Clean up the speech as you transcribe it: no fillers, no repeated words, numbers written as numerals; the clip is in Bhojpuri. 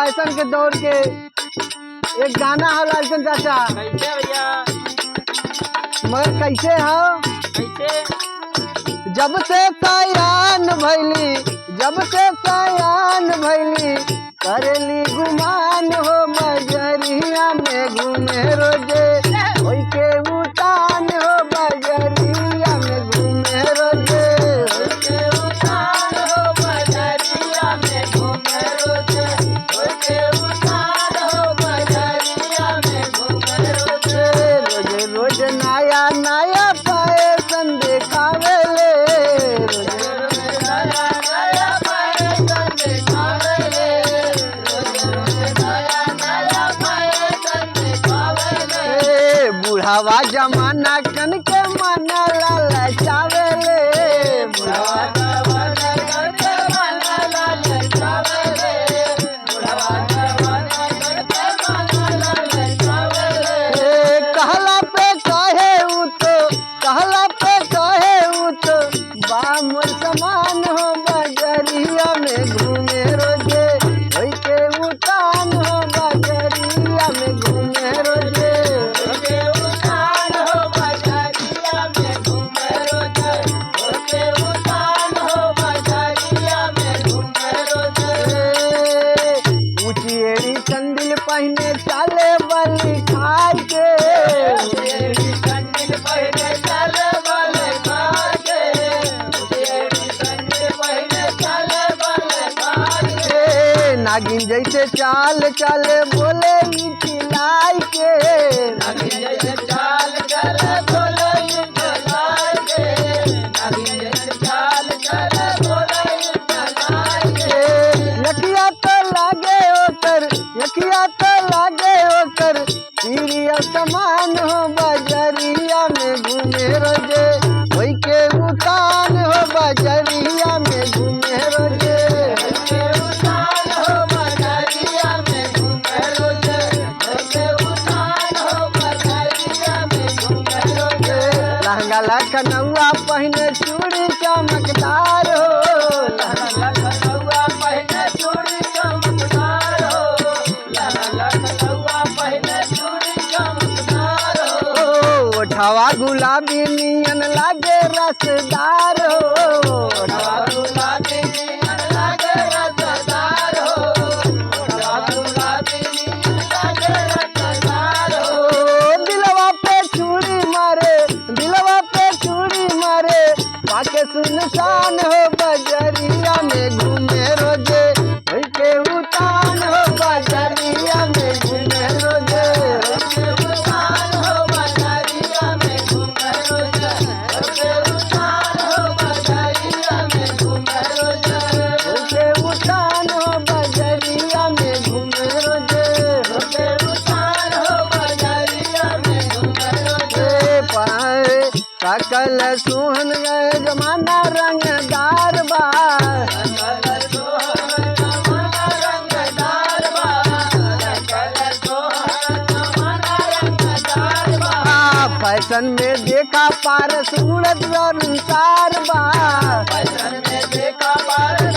फैशन के दौर के एक गाना हो लालचंद चाचा। कैसे भैया? मगर कैसे हो? कैसे? जब से सयान भैली, जब से सयान भैली, करेली गुमान हो बजरिया में घूमे रोजे, होई के उतान हो बजरिया में घूमे रोजे, होई के उतान हो बजरिया में घूमे रोजे, होई के उतान हो बजरिया में घूमे रोजे। रोजे रोज नया नया फैशन देखावेले, बुढ़ावा जमाना कन के मन ललचावेले, बुढ़ावा जमाना कन के मन ललचावेले, बुढ़ावा जमाना कन के मन ललचावेले। कहला पे कहे उ तो, कहला पे कहे उ तो बामर समान हो बजरिया में घूमे रोजे, होई के उतान हो बजरिया में घूमे रोजे, संदिल पहने चले बलि खाई के, संदिल पहने चले बलि खाई के, संदिल पहने चले बलि खाई के। नागिन जैसे चाल चले बोले चिल्लाई के, नागिन जैसे चाल चले बोले चिल्लाई के, नागिन जैसे चाल चले बोले चिल्लाई के। लकिया तो लागे ओकर, लकिया तो लागे ओकर सीरियल समान हो बजरिया में घूमे रोजे, होई के उतान हो बजरिया में घूमे रोजे, होई के उतान हो बजरिया में घूमे रोजे, होई के उतान हो बजरिया में घूमे रोजे। लहंगा लखनऊआ पहने चूड़ी चमकदार हो, लहंगा लखनऊआ पहने चूड़ी चमकदार हो, लहंगा लखनऊआ पहने चूड़ी चमकदार हो। ओठवा गुलाबी नियन लागे रसदार हो, ओठवा गुलाबी नियन लागे रसदार हो, ओठवा गुलाबी नियन लागे रसदार हो। दिलवा पे चूड़ी मारे, दिलवा पे चूड़ी मारे, पाके सुनसान हो बजरिया में घूमे रोजे, होई के उतान हो बजरिया में घूमे रोजे, होई के उतान हो बजरिया में घूमे रोजे, होई के उतान हो बजरिया में घूमे रोजे, होई के उतान हो बजरिया में घूमे रोजे, होई के उतान हो बजरिया में घूमे रोजे। पाए सकल सुहन जमाना रंगदार बा, सकल सोहन जमाना रंगदार बा, सकल सोहन जमाना रंगदार बा। फैशन में देखा पारस उड़द अनुसार बा, फैशन में देखा पार